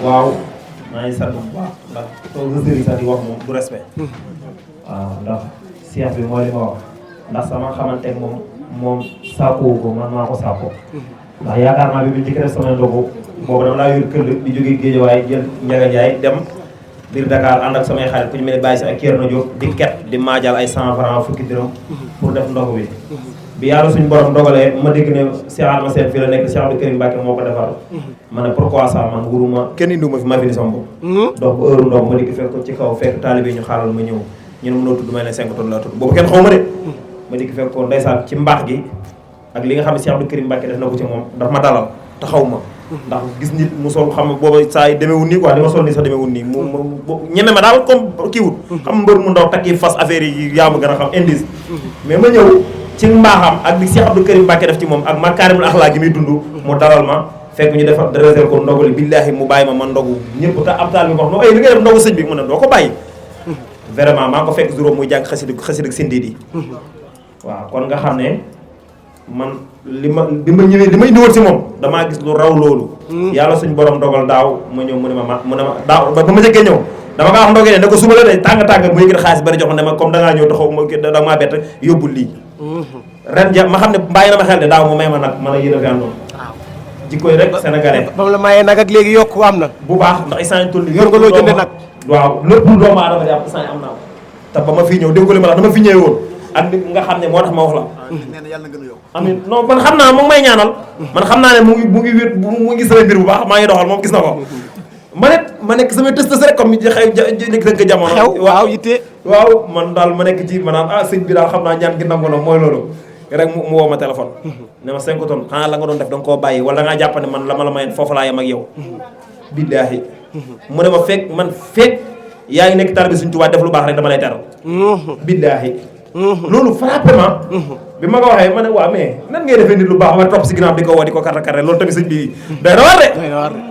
waaw maa ngi sant bu baax ndax toog sa sëriñ sax di wax moom du respect. waaw ndax Cheikh bi mooy li ma wax ndax sama xamante moom sàkkuwu ko man maa ko sàkkoo. ndax yaakaar naa bi bi njëkk def sama ndogu boobu dama laa yor kër di jóge Géejawaay jël Ndiaga Ndiaye dem biir Dakar ànd ak samay xarit ku ñu mel ne Baye si ak Thierno Diop di ket di maajal ay 100 francs fukki dërëm pour def ndogu bi. bi yàlla suñu borom dogalee ma dégg ne Cheikh Adama Sène fii la nekk Cheikh Abdou Karim Mbacké moo ko defar. ma ne pourquoi ça man wuruma kenn indiwuma fi ma fi ni sama bopp. donc bu heure ndox ma dikk fekk ko ci kaw fekk taalibe ñu xaaral ma ñëw ñu ne mënoo tudd may ne 5 tonnes laa tudd boobu kenn xaw ma de. ma dikk fekk ko ndeysaan ci mbaax gi ak li nga xam ne Cheikh Abdou Karim Mbacké def na ko ci moom daf ma dalal te xaw ma. ndax gis nit mu sol xam nga booba saa yi demeewul nii quoi li ma sol nii sax demeewul nii mu ñeme ma daal comme kii wut. xam mbër mu ndaw takki fas affaire yi yaa ma gën a xam indice. mais ma ñëw ci mbaaxam ak li Cheikh Abdou Karim Mbacké def ci moom ak makaarimul axlaaq gi muy dund mu dalal ma fekk ñu defar réserve ko ndogali billaahi mu bàyyi ma ndogu ñëpp te ab taal bi wax no ay li nga def ndogu sëñ bi mu ne doo ko bàyyi vraiment maa ko fekk juróom muy jàng xasida sindi di waaw kon nga xam ne man li ma ñëwee li ma indiwoon si moom damaa gis lu raw loolu yàlla suñ borom dogal daaw ma ñëw mu ne ma daaw ba ma jëkkee ñëw dama kaa wax ndogee ne ko suba la de tàng mu yëkkati xaalis bari jox ma ne ma comme da ngaa ñëw taxaw ma da maa bett yóbbul lii ren ja ma xam ne bàyyi na ma xel de daaw mu may ma nag mën a yéen a gàndoon jikkoy rek sénégalais ba mu la mayee nag ak léegi yokku am na bu baax ndax instant toll yor nga loo jënde nag waaw lépp lu doomu aadama di am instant am naa te ba ma fii ñëw dégg ko li ma la dama fi ñëwee woon ak nit nga xam ne moo tax ma wax la nee na yàlla na gën a yokk amiin non man xam naa moom may ñaanal man xam naa ne mu ngi wét mu ngi sama mbir bu baax maa ngi doxal moom gis na ko ma nekk samay tës rek comme nekk dënk jamono xew waaw yitte waaw man daal ma nekk ci ma naan sëñ bi daal xam naa ñaan gi nangu na mooy loolu rek mu woo ma téléphone ne ma 5 tonnes xanaa la nga doon def da nga koo bàyyi wala da ngaa jàpp ne man la ma la mayen foofu laa yem ak yow billaahi mu ne ma fekk yaa ngi nekk tar bi suñ tubaab def lu baax rek dama lay teral billaahi loolu frappé ma bi ma ko waxee ma ne waaw mais nan ngay defee nit lu baax war topp si ginnaaw di ko woo di ko karte loolu tamit sëñ bi doy na war de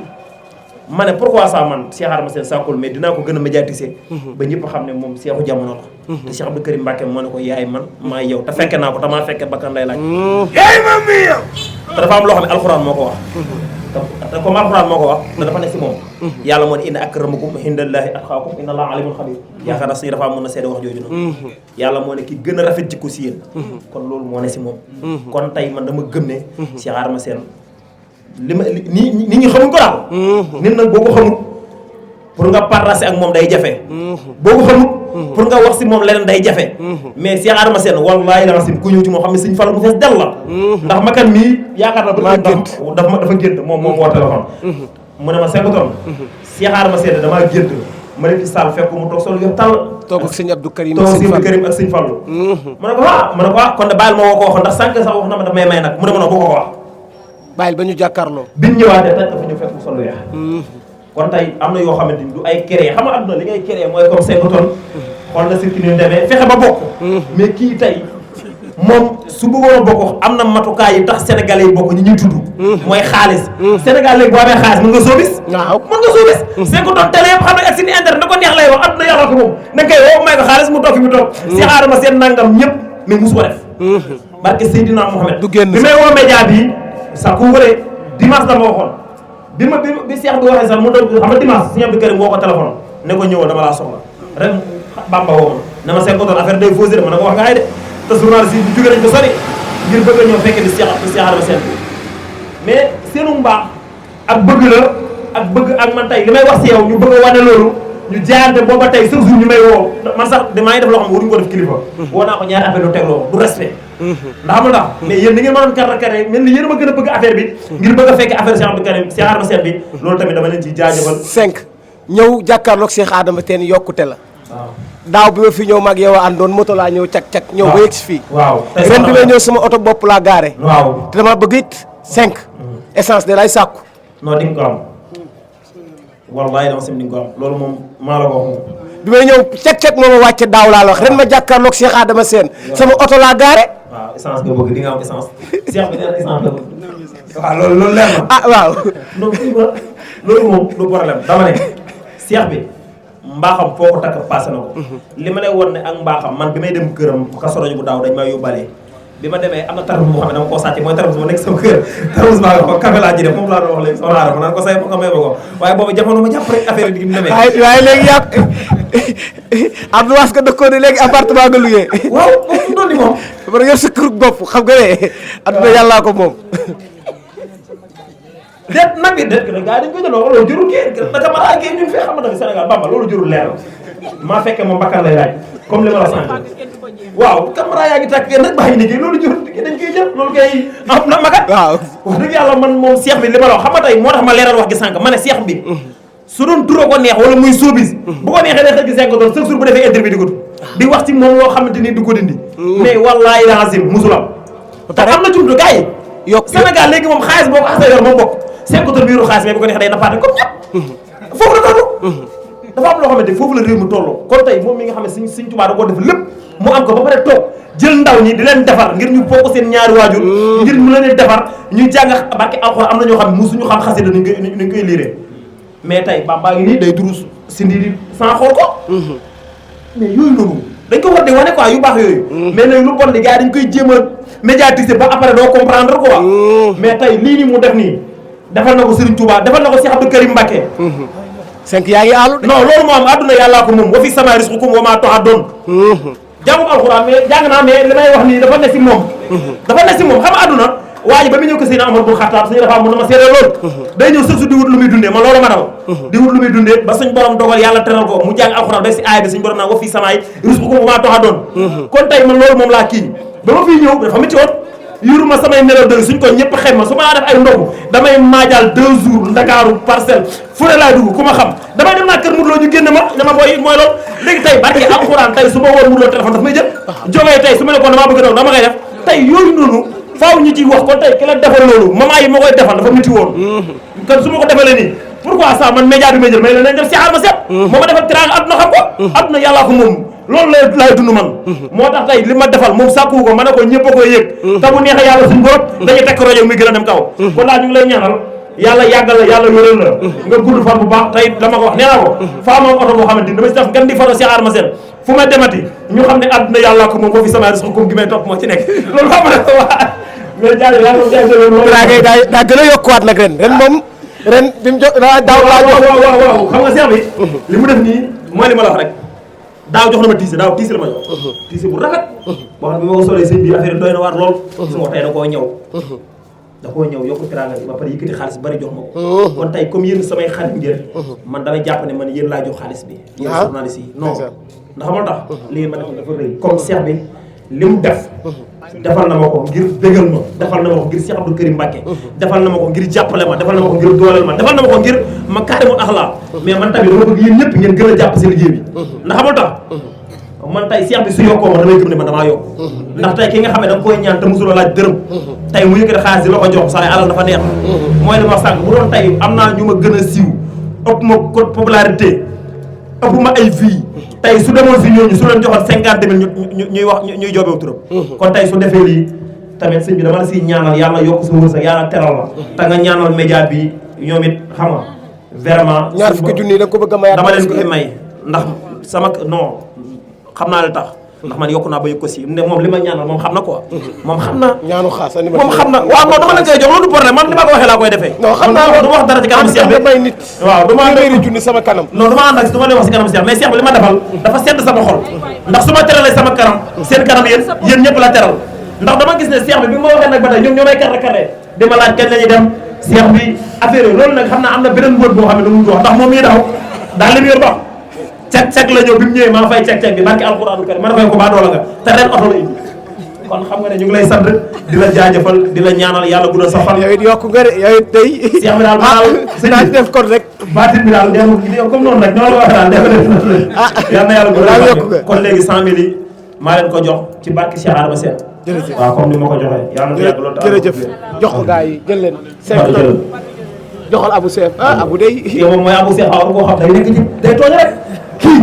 ma ne pourquoi ça man Cheikh Adama Sène sàkkul mais dinaa ko gën a médiatiser ba ñëpp xam ne moom Cheikhu jamono la te Cheikh Abdou Karim Mbacké moo ne ko yaay man maa yow te fekke naa ko te maa fekke bakkan lay laaj yaay man mi yow te dafa am loo xam ne alxuraan moo ko wax te comme alxuraan moo ko wax te dafa ne si moom yàlla moo ne inna akramakum indallahi atqaakum inna allaha alimun xabir yaakaar naa suñu dafa mën a seede wax jooju noonu yàlla moo ne ki gën a rafet jikko si yéen kon loolu moo ne si moom kon tey man dama gëm ne Cheikh Adama Sène li ma nit ñi xamuñ ko daal nit nag boo ko xamul pour nga partager ak moom day jafe boo ko xamul pour nga wax si moom leneen day jafe mais Cheikh Adama Sène wallaahi la sim ku ñëw ci moom xam ne Sëñ Fallu mu fees del la ndax makan mii yaakaar na ba dafa gént moom woo téléphone mu ne ma 5 tonnes Cheikh Adama Sène damaa gént ma ne ci salle fekk mu toog solo yëpp tàll toog ak Sëñ Abdou Karim toog Sëñ Karim ak Sëñ Fallu ma ne ko kon de bàyyil ma woo ko wax ndax sànq sax wax na ma daf may nag mu ne ma no boo ko wax bàyyil ba ñu jàkkaarloo biñ ñëwaatee taj dafa ñu fekk mu solo weex kon tey am na yoo xamante ni du ay créé xam nga adduna li ngay créé mooy comme 5 tonnes xool na circuit ni demee fexe ba bokk mais kii tey moom su bëggoon a bokk am na matukaay yi tax sénégalais yi bokk ñi ñuy tudd mooy xaalis sénégal léegi boo amee xaalis mën nga soobis waaw mën nga soobis 5 tonnes télé yëpp xam ne ak seen internet da ko neex lay wax adduna yàlla ko moom da nga koy woo may ko xaalis mu toog fi mu toog Cheikh Adama Sène nangam ñëpp mais musu ko def barke Seydina Mohamed du génn bi may woo média bi sa ku wëree dimanche dama waxoon bi Cheikh bi waxee sax mu doon xam nga dimanche Sëñ Abdou Karim woo ko téléphone ne ko ñëwal dama laa soxla ren Bamba woo ma ne ma 5 tonnes affaire day fausé ma ne ko wax nga ay de te journaliste yi jóge nañ ko sori ngir bëgg a ñëw fekke di Cheikh Adama Sène mais seenu mbaax ak bëgg la ak bëgg ak man tey li may wax si yow ñu bëgg a wane loolu ñu jaayante booba tey chaque jour ñu may woo man sax damaa ngi def loo xam ne waruñu ko def kilifa woo naa ko ñaari affaire du tegloo du respect ndax amul ndax mais yéen da ngeen mënoon kar mel ni yéen a ma gën a bëgg affaire bi ngir bëgg a fekke affaire Cheikh Abdou Karim Cheikh Adama Sène bi loolu tamit dama leen ciy jaajëfal 5 ñëw jàkkaarloog Cheikh Adama Sène yokkute la waaw daaw bi ma fi ñëw mag yow a àndoon moto laa ñëw cak ñëw ba yegg si fii waaw ren bi may ñëw sama oto bopp laa gaare waaw te dama bëgg it 5 essence de lay sàkku non di nga ko am wallahi dama sim di nga ko am loolu moom maa la ko wax moom bi may ñëw cak moo ma wàcce daaw laa la wax ren ma jàkkaarloog Cheikh Adama Sène sama oto laa gaare waaw essence nga bëgg di nga am essence Cheikh bi nee na essence la bëgg waaw loolu leer na ah waaw non fii ba loolu moom du problème dama ne Cheikh bi mbaaxam foo ko takk passé na ko li ma lay won ne ak mbaaxam man bi may dem këram Kazu Rajab bu daaw dañ may yóbbalee bi ma demee am na tarmus boo xam ne dama koo sàcc mooy tarmus ma nekk sama kër tarmus baa nga ko café laa ci def moom laa doon wax léegi soxna Adama naan ko say nga may ba ko waaye boobu jamono ma jàpp rek affaire yi di mu demee waaye léegi yàq Abdou Was ko dëkkoon ni léegi appartement nga luyee waaw moom fu doon ni moom dafa yor sa kër bopp xam nga ne adduna yàllaa ko moom déet nag bi déet gars yi dañ ko jël loolu jurul kii naka ma kii ñu fee xamante ne Sénégal Bamba loolu jurul leer maa fekkee moom bakkan lay laaj comme li ma la sant waaw caméra yaa ngi tàkk nag bàyyi liggéey loolu jurul dañ koy jël loolu kay am na magat waaw wax dëgg yàlla man moom seex bi li ma la wax xam nga tey moo tax ma leeral wax gi sànq ma ne seex bi su doon turoo ko neex wala muy soobis bu ko neexee day xëy gi 5 doon chaque jour bu defee interview di ko di wax ci moom loo xamante ni du ko dindi mais wallaahi lazim musulam te am na jumtu gars yi yokk Sénégal léegi moom xaalis boo ko xasee yor moom bokk 5 tonnes biiru xaalis mais bu ko neexee day nappaate comme ñëpp foofu la toll dafa am loo xamante foofu la réew mi toll kon tey moom mi nga xam ne Sëñ Tuubaa da koo def lépp mu am ko ba pare toog jël ndaw ñi di leen defar ngir ñu bokk seen ñaari waajur ngir mu leen defar ñu jàng barke alxuraan am na ñoo xam ne musuñu xam xasida nuñ koy liiree mais tey Bamba ngi nii day durus si ndiir sans xool ko mais yooyu noonu dañ ko war di wane quoi yu baax yooyu mais nag lu bon di gars yi dañ koy jéem a médiatiser ba après doo comprendre quoi mais tey lii nii mu def nii defal na ko Serigne Touba defal na ko Cheikh Abdou Karim Mbacké 5 yaa ngi àllu non loolu moom àdduna yàllaa ko moom wa fi sama risqukum wa maa tu'adun jàngum alxuraan mais jàng naa mais li may wax nii dafa ne si moom dafa ne si moom xam nga àdduna waa ji ba mu ñëw ko Seydina Omar bul Xattaab suñu dafa mun na ma seede loolu day ñëw sëf su di wut lu muy dundee man loolu ma dal di wut lu muy dundee ba suñ borom dogal yàlla teral ko mu jàng alxuraan ba si aaya bi suñ borom naan wa fi samaay risqukum wa maa tu'adun kon tey man loolu moom laa kii ba ma fii ñëw dafa métti woon yuruma samay nelaw dëgg suñ ko ñëpp xem ma su ma def ay ndogu damay maajaal 2 jours Ndakaaru Parcelles fu ne laay dugg ku ma xam damay dem naa kër Modou Lo ñu génn ma ne ma booy mooy loolu léegi tey barke alxuraan tey su ma woon Modou Lo téléphone daf may jël jógee tey su ma ne ko damaa bëgg daw dama koy def tey yooyu noonu faaw ñu ciy wax kon tey ki la defal loolu maman yi ma koy defal dafa métti woon kon su ma ko defalee nii pourquoi ça man média bi may jël may la nañ def Cheikh Adama Seck moo ma defal teraanga adduna xam ko adduna yàllaa ko moom loolu la laay dund man moo tax tey li ma defal moom sàkku ko ma ne ko ñëpp a koy yëg te bu neexee yàlla suñu borom dañuy tekk rajo muy gën a dem kaw kon daal ñu ngi lay ñaanal yàlla yàggal la yàlla wéral la nga gudd fan bu baax tey dama ko wax nee naa ko faa moom oto boo xamante ni dama si def ngan di photo Cheikh Adama Seck fu ma demati ñu xam ne adduna yàllaa ko moom foofu sama risque comme gi may topp moo ci nekk loolu xam ne waa mais jaajëf yàlla daa gën a yokkuwaat nag ren moom ren bi mu daaw laa jox waaw xam nga Cheikh bi li mu def nii mooy li ma la wax rek daaw jox na ma tiise daaw tiise la ma jox tiise bu rafet boo xam ne bi ma ko solee sëñ bi affaire yi doy na waar lool su ko tey da koo ñëw da koo ñëw yokku teraanga bi ba pare yëkkati xaalis bari jox ma ko kon tey comme yéen samay xarit ngeen man damay jàpp ne man yéen laa jox xaalis bi yéen journaliste yi non ndax xamal tax li ngeen ma def dafa rëy comme Cheikh bi li mu def defal na ma ko ngir bégal ma defal na ma ko ngir Cheikh Abdou Karim Mbacké defal na ma ko ngir jàppale ma defal na ma ko ngir dooleel ma defal na ma ko ngir ma kaarimul axlaa mais man tamit dama bëgg yéen ñëpp ngeen gën a jàpp si liggéey bi ndax xamul tax man tey Cheikh bi su yokkoo ma damay gëm ne man damaa yokk ndax tey ki nga xam ne da nga koy ñaan te mosuloo laaj dërëm tey mu yëkkati xaalis di la ko jox saa yi alal dafa neex mooy li ma sànq bu doon tey am naa ñu ma gën a siiw ëpp ma code popularité ëpp ma ay vie tey su demoon si ñooñu su leen joxoon 50 000 ñuy wax ñuy joobeewu turam kon tey su defee lii tamit sëñ bi dama la siy ñaanal yàlla yokk sa wërsëg yàlla teral la te nga ñaanal média bi ñoom it xam nga vraiment ñaar fukki junni da ko bëgg a mayaat dama leen koy may ndax sama non xam naa la tax ndax man yokku naa ba yëg ko si moom li ma ñaanal moom xam na quoi moom xam na ñaanu xaas moom xam na waaw non dama leen koy jox loolu du problème man li ma ko waxee laa koy defee non xam naa du ma wax dara ci kanam Cheikh bi may nit waaw du ma téeméeri junni sama kanam non du ma ànd ak du ma leen wax si kanam Cheikh mais Cheikh bi li ma defal dafa sedd sama xol ndax su ma teralee sama kanam seen kanam yéen ñëpp la teral ndax dama gis ne Cheikh bi ma waxee nag ba tey ñoom ñoo may karre di ma laaj kañ la ñuy dem Cheikh bi affaire yooyu loolu nag xam naa am na beneen mbóot boo xam ne du mu wax ndax moom mii daw daal li mu yor ba cag la ñëw bi mu ñëwee maa fay cag bi barki alxuraanu karim ma ne ko baa doola nga te ren oto la indi kon xam nga ne ñu ngi lay sant di la jaajëfal di la ñaanal yàlla guddal sa fan yow it yokku nga de yow it day Cheikh bi daal maanaam naa ci def kon rek baatin bi daal dem comme noonu rek ñoo la wax daal def yal na yàlla guddal kon léegi 100 000 yi maa leen ko jox ci barki Cheikh Adama Seck jërëjëf waaw comme ni ma ko joxee yàlla na yàgg loolu jërëjëf jox ko gars yi jël leen joxal Abou Seck Abou day yow moom mooy Abou Seck xaw koo xam day nekk ci day tooñ rek kii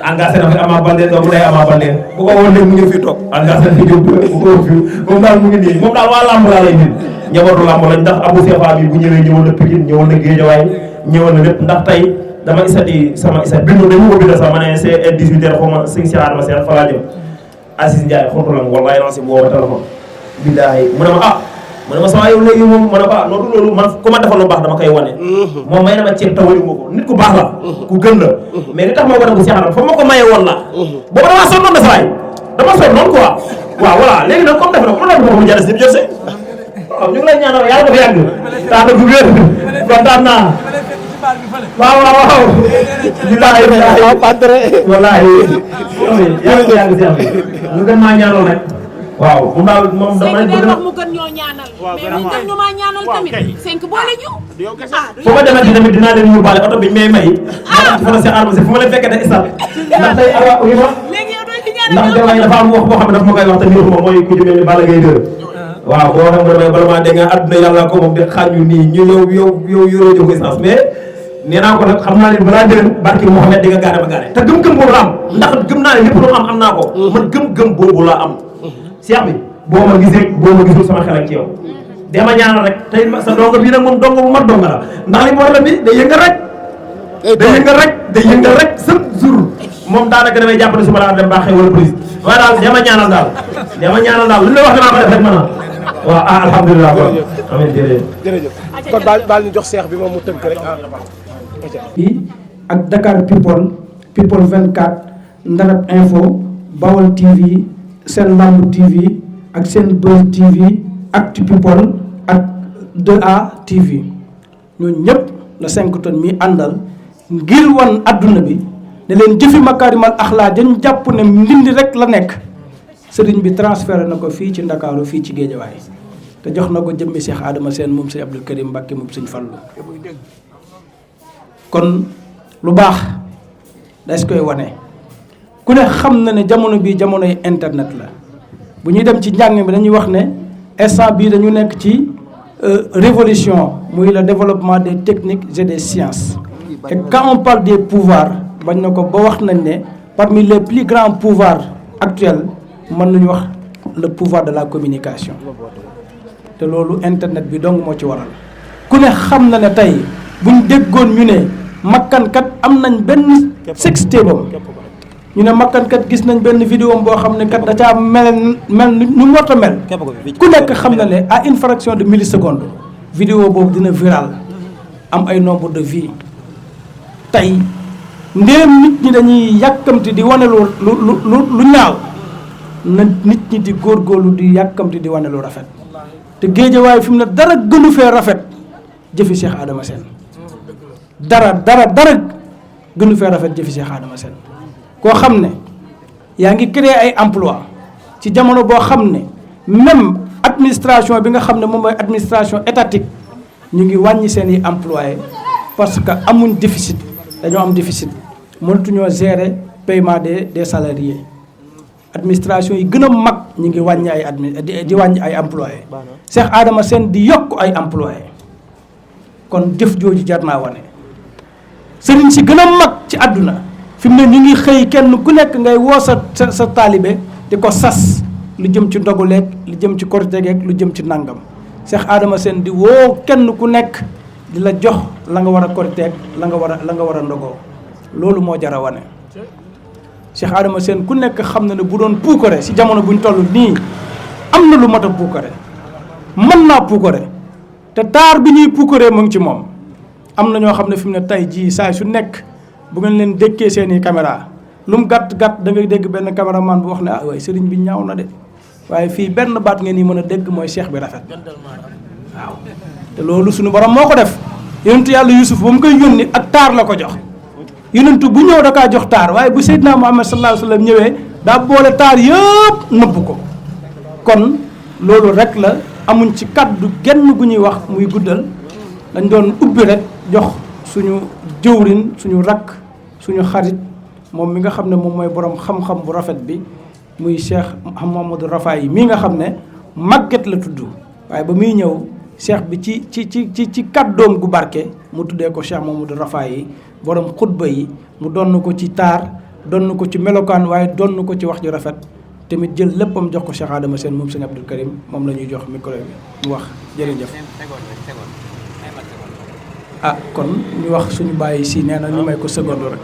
engagé na fi Ama Baldé doomu day Ama Baldé bu ko woon léegi mu ngi fii toog engagé na fi jóg bu ko woon fii moom daal mu ngi nii moom daal waa làmb laa lay nit njabootu làmb lañ ndax Abou Seck bi bu ñëwee ñëwoon na Pikine ñëwoon na Guédiawaye ñëwoon na lépp ndax tey dama isati sama isat bindu dañu ko bindal sax ma ne c'est 18h xaw ma sëñ Cheikh Adama Seck fa laa jëm Aziz Ndiaye xontulam wallahi lancé boo ma téléphone billaahi mu ne ma mu ne ma sama yow léegi moom ma ne ko loolu loolu man ku ma defal lu baax dama koy wane moom may na ma ceeb tawayu ma ko nit ku baax la ku gën la mais li tax moo ko def bu seexanam fa ma ko maye woon la booba damaa sonnoon na sawaay dama sonnoon quoi waaw voilà léegi nag comme def na ko loolu moo ko jàll si jël see waaw ñu ngi lay ñaanal yàlla dafa yàgg tax na gu wér kontaan naa waaw billaahi wallaahi yàlla ko yàgg si am ñu gën maa ñaanal rek waaw moom daal moom dama bëgg wax mu gën ñoo ñaanal mais mu gën ñu maa ñaanal tamit 5 boole ñu fu ma demati tamit dinaa leen yóbbaale oto bi may may fa la Cheikh Adama Sène fu ma leen fekkee day istal ndax tey awa wi ma léegi yow doo ci ñaanal ndax damay dafa am wax boo xam ne dafa ma koy wax te niru ma mooy ku ci mel ni Balla Gaye 2 waaw boo xam ne damay bala maa dégg nga àdduna yàlla ko moom di xaaju nii ñu yow yoroo jox essence mais nee naa ko nag xam naa ne balaa déwén barki Mouhamed di nga gaare ba gaare te gëm-gëm boobu la am ndax gëm naa ne lépp lu am naa ko man gëm-gëm boobu laa am Cheikh bi boo ma gisee boo ma gisul sama xel ak ci yow dama ñaanal rek tey sa dongo bii nag moom dongo bu mat dongo la ndax li mu war la bi day yëngal rek chaque jour moom daanaka damay jàpp ne su ma daan dem baaxee wala police waaye daal dama ñaanal daal lu la wax danaa ko def rek mën waaw alhamdulilah kon amiin jërëjëf kon baal ñu jox Cheikh bi moom mu tënk rek ak Dakar People 24 Ndarab Info Bawol TV Sen Lamb TV ak Sen Buzz TV Actu People ak 2A TV ñooñu ñëpp la 5 tonnes mi àndal ngir wan adduna bi ne leen jëfi makaarimal axlaa dañ jàpp ne ndindi rek la nekk sëriñ bi transféré na ko fii ci Ndakaaru fii ci Géejawaay te jox na ko jëmmi Cheikh Adama Sène moom sëñ Abdou Karim Mbacké moom sëñ Fallu kon lu baax dañ koy wane ku ne xam na ne jamono bii jamonoy internet la bu ñuy dem ci njàng bi dañuy wax ne instant bii dañu nekk ci révolution muy le développement des techniques et des sciences et quand on parle des pouvoirs bañ na ko ba wax nañ ne parmi les plus grands pouvoirs actuels mën nañu wax le pouvoir de la communication te loolu internet bi dong moo ci waral ku ne xam na ne tey buñ déggoon ñu ne makkankat am nañ benn sextébam ñu ne makkankat gis nañ benn vidéo boo xam ne kat da caa mel nu mu war a mel ku nekk xam na ne à une fraction de milliseconde vidéo boobu dina viral am ay nombre de vues tey ndéem nit ñi dañuy yàkkamti di wane lu ñaaw na nit ñi di góorgóorlu di yàkkamti di wane lu rafet te Géejawaay fi mu ne dara gënu fee rafet jëfi Cheikh Adama Sène dara gënu fee rafet jëfi Cheikh Adama Sène koo xam ne yaa ngi créer ay emploi ci jamono boo xam ne même administration bi nga xam ne moom mooy administration étatique ñu ngi wàññi seen i employés parce que amuñ déficit dañoo am déficit mënatuñoo gérer paiement des salariés administration yi gën a mag ñu ngi wàññi ay di wàññi ay employés Cheikh Adama Sène di yokk ay employés kon jëf jooju jar naa wane sëriñ si gën a mag ci àdduna fi mu ne ñu ngi xëy kenn ku nekk ngay woo sa taalibe di ko sas lu jëm ci ndoguleeg lu jëm ci korite geeg lu jëm ci nangam Cheikh Adama Sène di woo kenn ku nekk di la jox la nga war a koriteeg la nga war a ndogoo loolu moo jar a wane Cheikh Adama Sène ku nekk xam na ne bu doon puukare si jamono buñ toll nii am na lu mat a puukare mën naa puukare te taar bi ñuy puukaree mu ngi ci moom am na ñoo xam ne fi mu ne tey jii saa su nekk bu ngeen leen dékkee seeni caméra lu mu gàtt da ngay dégg benn caméraman bu wax ne waaye sëriñ bi ñaaw na de waaye fii benn baat ngeen yi mën a dégg mooy cheikh bi rafet waaw te loolu suñu borom moo ko def yonentu yàlla Yusuf ba mu koy yónni ak taar la ko jox yonentu bu ñëw da kaa jox taar waaye bu Seydina Muhammad sallallahu alayhi wa sallam ñëwee daa boole taar yëpp nëbb ko kon loolu rek la amuñ ci kaddu genn gu ñuy wax muy guddal dañ doon ubbi rek jox suñu jëwrin suñu rakk suñu xarit moom mi nga xam ne moom mooy borom xam-xam bu rafet bi muy Cheikh Mouhamadou Rafaay mii nga xam ne màgget la tudd waaye ba muy ñëw cheikh bi ci kàddoom gu barke mu tuddee ko Cheikh Mouhamadou Rafaay yi borom xutba yi mu donn ko ci taar donn ko ci melokaan waaye donn ko ci wax ju rafet tamit jël léppam jox ko Cheikh Adama Sène moom sëñ Abdou Karim moom la ñuy jox micro bi mu wax jërëjëf. kon ñu wax suñu bàyyi si nee na ñu may ko seconde rek.